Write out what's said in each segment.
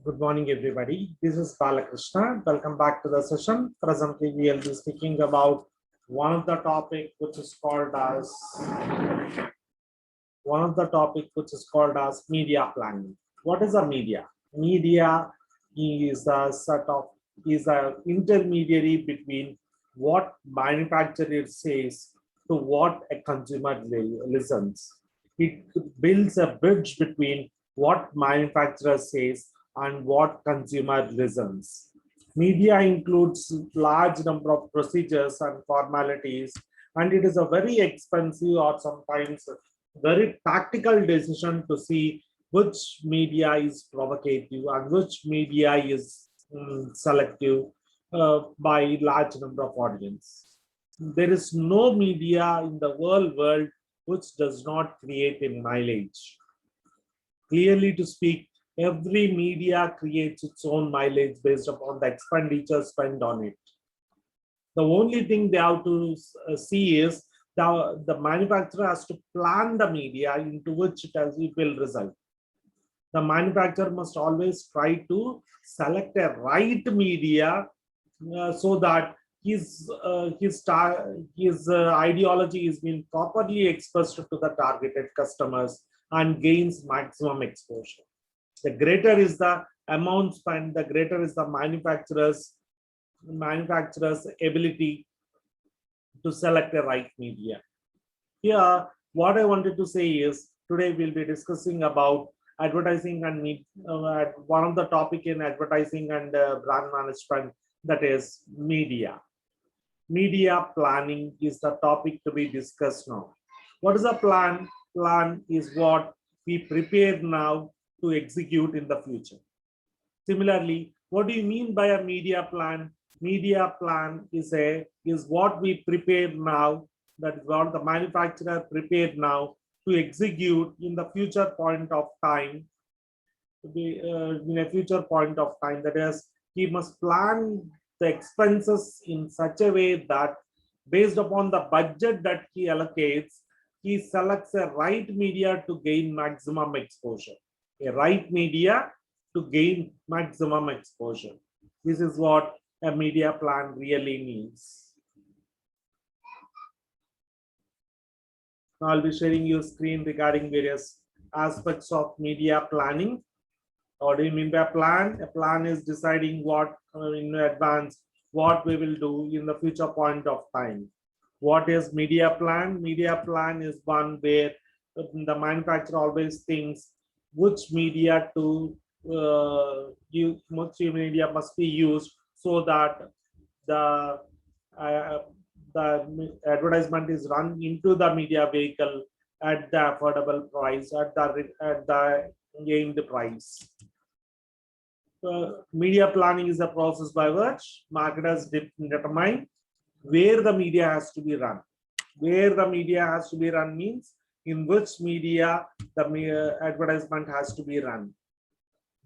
Good morning, everybody. This is Balakrishna. Welcome back to the session. Presently, we will be speaking about one of the topic which is called as media planning. What is a media? Media is a sort of is an intermediary between what manufacturer says to what a consumer listens. It builds a bridge between what manufacturer says and what consumer listens. Media includes large number of procedures and formalities, and it is a very expensive or sometimes very tactical decision to see which media is provocative and which media is selective by large number of audience. There is no media in the world which does not create a mileage. Clearly to speak, every media creates its own mileage based upon the expenditure spent on it. The only thing they have to see is the manufacturer has to plan the media into which it will result. The manufacturer must always try to select a right media so that his ideology is being properly expressed to the targeted customers and gains maximum exposure. The greater is the amount spent, the greater is the manufacturer's ability to select the right media. Here, what I wanted to say is today we'll be discussing about advertising and one of the topic in advertising and brand management, that is media. Media planning is the topic to be discussed now. What is a plan? Plan is what we prepare now to execute in the future. Similarly, what do you mean by a media plan? Media plan is what we prepare now, that is what the manufacturer prepared now to execute in the future point of time. In a future point of time, that is, he must plan the expenses in such a way that based upon the budget that he allocates, he selects a right media to gain maximum exposure. A right media to gain maximum exposure. This is what a media plan really means. Now I'll be sharing your screen regarding various aspects of media planning. What do you mean by a plan? A plan is deciding what in advance what we will do in the future point of time. What is media plan? Media plan is one where the manufacturer always thinks which media to which media must be used so that the advertisement is run into the media vehicle at the affordable price, at the aimed price. Media planning is a process by which marketers determine where the media has to be run. Where the media has to be run means in which media the advertisement has to be run.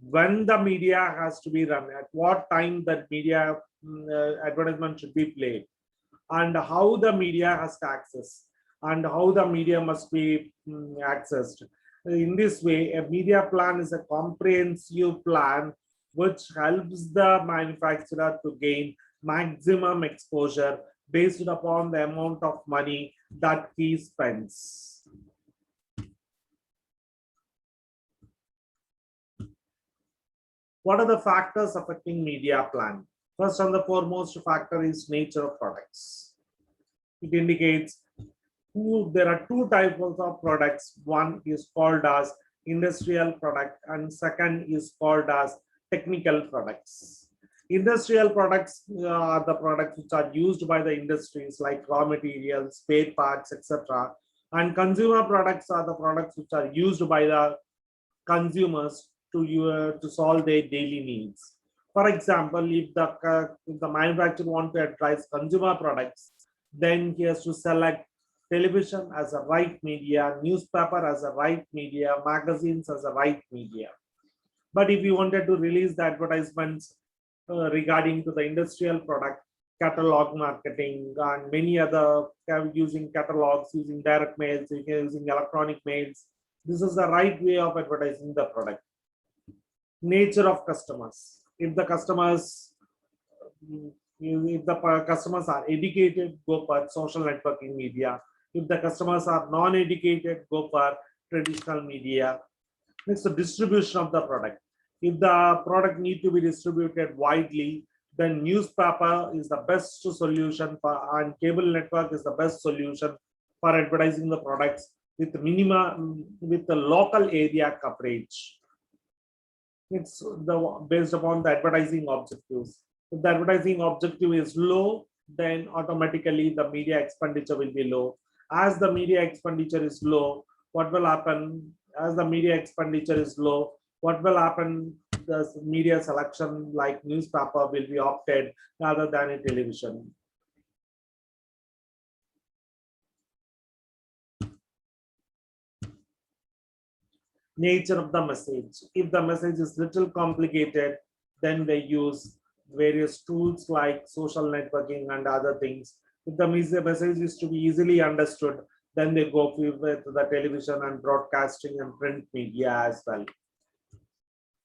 When the media has to be run, at what time that media advertisement should be played, and how the media has to access, and how the media must be accessed. In this way, a media plan is a comprehensive plan which helps the manufacturer to gain maximum exposure based upon the amount of money that he spends. What are the factors affecting media plan? First and the foremost factor is nature of products. It indicates there are two types of products. One is called as industrial product and second is called as technical products. Industrial products are the products which are used by the industries like raw materials, spare parts, etc. And consumer products are the products which are used by the consumers to solve their daily needs. For example, if the manufacturer wants to advertise consumer products, then he has to select television as a right media, newspaper as a right media, magazines as a right media. But if you wanted to release the advertisements regarding to the industrial product, catalog marketing and many other using catalogs, using direct mails, using electronic mails, this is the right way of advertising the product. Nature of customers. If the customers, if the customers are educated, go for social networking media. If the customers are non-educated, go for traditional media. Next, the distribution of the product. If the product need to be distributed widely, then newspaper is the best solution for, and cable network is the best solution for advertising the products with with the local area coverage. It's based upon the advertising objectives. If the advertising objective is low, then automatically the media expenditure will be low. As the media expenditure is low, what will happen? As the media expenditure is low, what will happen? The media selection like newspaper will be opted rather than a television. Nature of the message. If the message is little complicated, then they use various tools like social networking and other things. If the message is to be easily understood, then they go with the television and broadcasting and print media as well.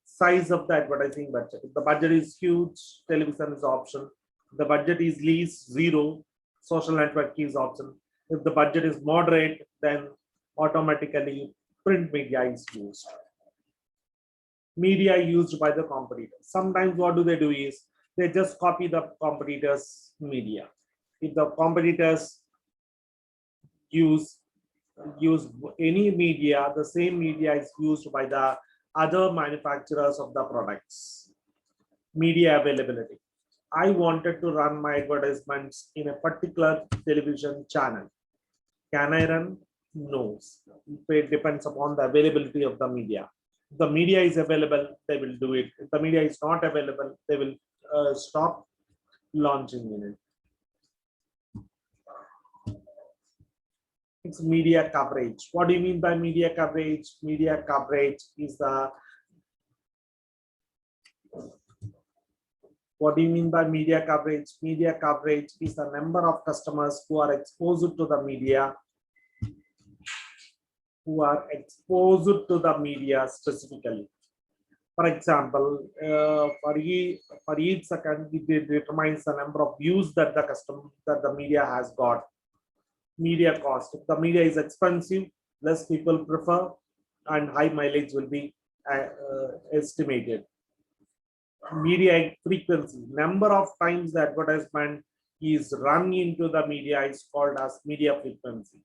Size of the advertising budget. If the budget is huge, television is option. If the budget is least, zero, social network is option. If the budget is moderate, then automatically print media is used. Media used by the competitors. Sometimes what do? Is they just copy the competitors' media. If the competitors use any media, the same media is used by the other manufacturers of the products. Media availability. I wanted to run my advertisements in a particular television channel. Can I run? No. It depends upon the availability of the media. If the media is available, they will do it. If the media is not available, they will stop launching in it. It's media coverage. What do you mean by media coverage? Media coverage is the What do you mean by media coverage? Media coverage is the number of customers who are exposed to the media, specifically. For example, for each second, it determines the number of views that the media has got. Media cost. If the media is expensive, less people prefer, and high mileage will be estimated. Media frequency. Number of times the advertisement is run into the media is called as media frequency.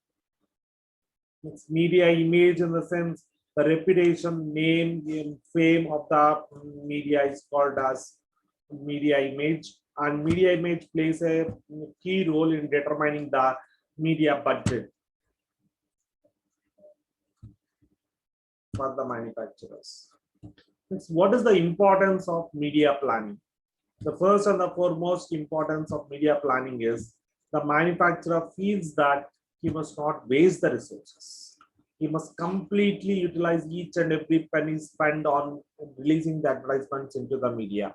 It's media image in the sense the reputation, name, and fame of the media is called as media image, and media image plays a key role in determining the media budget for the manufacturers. What is the importance of media planning? The first and the foremost importance of media planning is the manufacturer feels that he must not waste the resources. He must completely utilize each and every penny spent on releasing the advertisements into the media.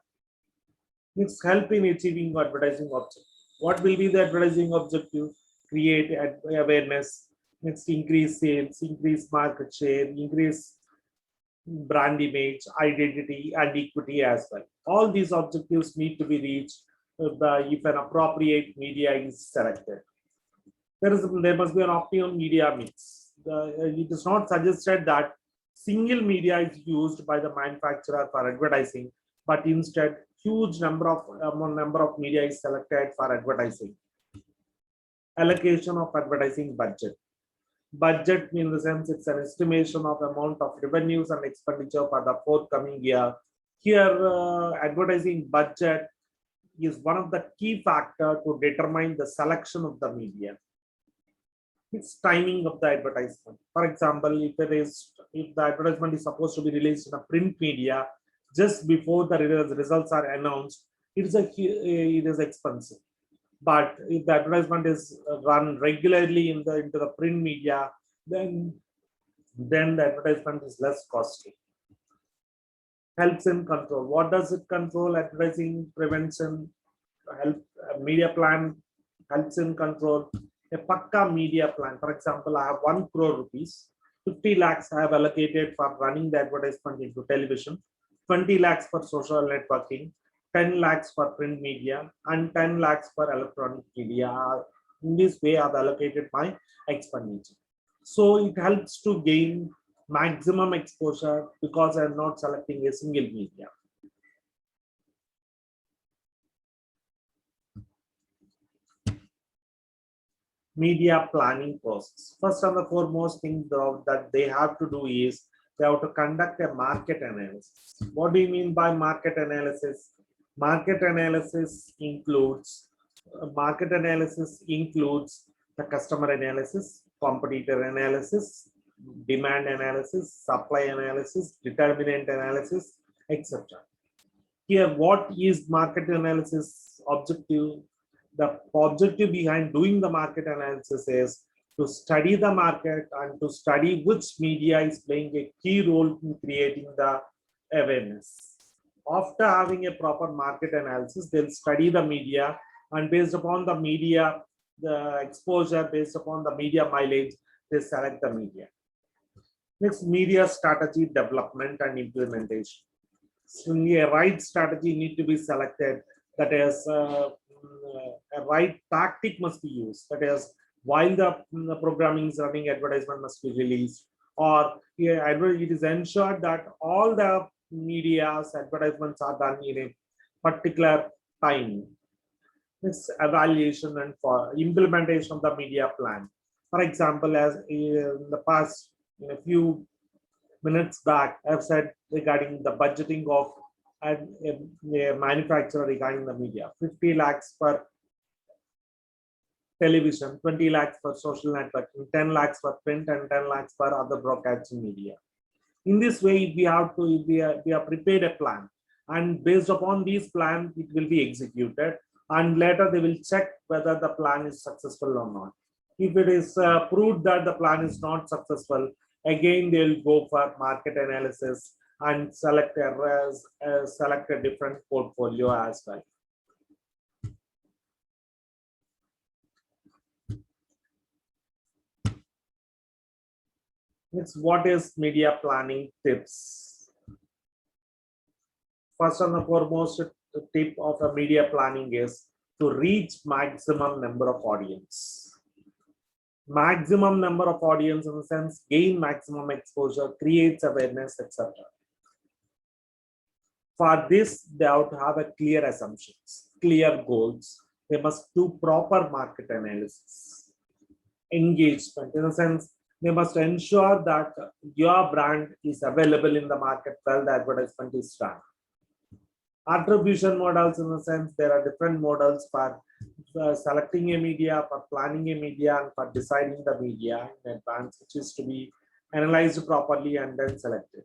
It's help in achieving advertising objective. What will be the advertising objective? Create awareness, next increase sales, increase market share, increase brand image, identity, and equity as well. All these objectives need to be reached if an appropriate media is selected. There must be an optimum media mix. It is not suggested that single media is used by the manufacturer for advertising, but instead huge number of media is selected for advertising. Allocation of advertising budget. Budget in the sense it's an estimation of amount of revenues and expenditure for the forthcoming year. Here, advertising budget is one of the key factors to determine the selection of the media. It's timing of the advertisement. For example, if the advertisement is supposed to be released in a print media just before the results are announced, it is expensive. But if the advertisement is run regularly into the print media, then the advertisement is less costly. Helps in control. What does it control? Advertising prevention, media plan helps in control. A pakka media plan. For example, I have 1 crore rupees, 50 lakhs I have allocated for running the advertisement into television. 20 lakhs for social networking, 10 lakhs for print media, and 10 lakhs for electronic media. In this way, I've allocated my expenditure. So it helps to gain maximum exposure because I'm not selecting a single media. Media planning process. First and the foremost thing that they have to do is they have to conduct a market analysis. What do you mean by market analysis? Market analysis includes the customer analysis, competitor analysis, demand analysis, supply analysis, determinant analysis, etc. Here, what is market analysis objective? The objective behind doing the market analysis is to study the market and to study which media is playing a key role in creating the awareness. After having a proper market analysis, they'll study the media, and based upon the media, the exposure, based upon the media mileage, they select the media. Next, media strategy development and implementation. So a right strategy need to be selected. That is, a right tactic must be used. That is, while the programming is running, advertisement must be released, or it is ensured that all the media's advertisements are done in a particular time. This evaluation and for implementation of the media plan. For example, as in the past, in a few minutes back, I've said regarding the budgeting of a manufacturer regarding the media, 50 lakhs for television, 20 lakhs for social networking, 10 lakhs for print, and 10 lakhs for other broadcasting media. In this way, we have prepared a plan, and based upon these plans, it will be executed, and later they will check whether the plan is successful or not. If it is proved that the plan is not successful, again they will go for market analysis and select a different portfolio as well. Next, what is media planning tips? First and the foremost tip of a media planning is to reach maximum number of audience. Maximum number of audience in the sense gain maximum exposure, creates awareness, etc. For this, they have to have a clear assumptions, clear goals. They must do proper market analysis, engagement in the sense they must ensure that your brand is available in the market while the advertisement is done. Attribution models in the sense there are different models for selecting a media, for planning a media, and for deciding the media in advance, which is to be analyzed properly and then selected.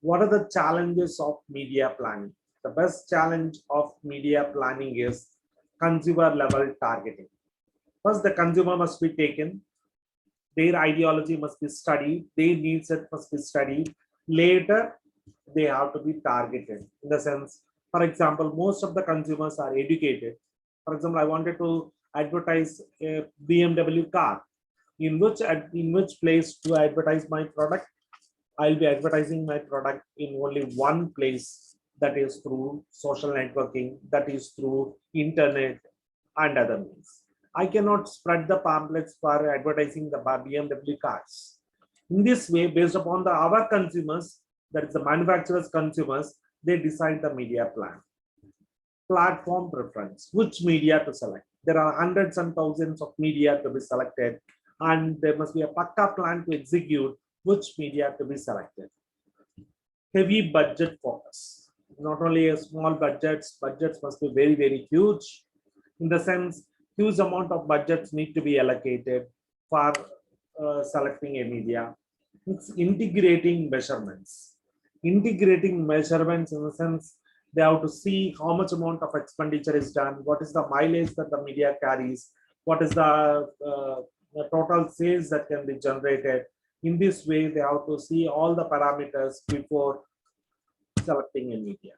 What are the challenges of media planning? The best challenge of media planning is consumer level targeting. First, the consumer must be taken. Their ideology must be studied. Their needs must be studied. Later, they have to be targeted in the sense, for example, most of the consumers are educated. For example, I wanted to advertise a BMW car. In which place to advertise my product? I'll be advertising my product in only one place, that is through social networking, that is through internet and other means. I cannot spread the pamphlets for advertising the BMW cars. In this way, based upon our consumers, that is the manufacturer's consumers, they decide the media plan. Platform preference, which media to select. There are hundreds and thousands of media to be selected, and there must be a pakka plan to execute which media to be selected. Heavy budget focus. Not only a small budgets must be very, very huge. In the sense, huge amount of budgets need to be allocated for selecting a media. It's integrating measurements. Integrating measurements in the sense they have to see how much amount of expenditure is done, what is the mileage that the media carries, what is the total sales that can be generated. In this way, they have to see all the parameters before selecting a media.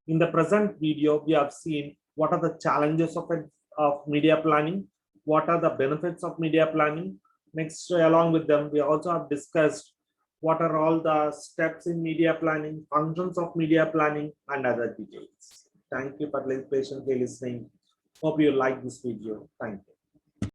In the present video, we have seen what are the challenges of media planning, what are the benefits of media planning, Next, along with them, we also have discussed what are all the steps in media planning, functions of media planning, and other details. Thank you for patiently listening. Hope you like this video. Thank you.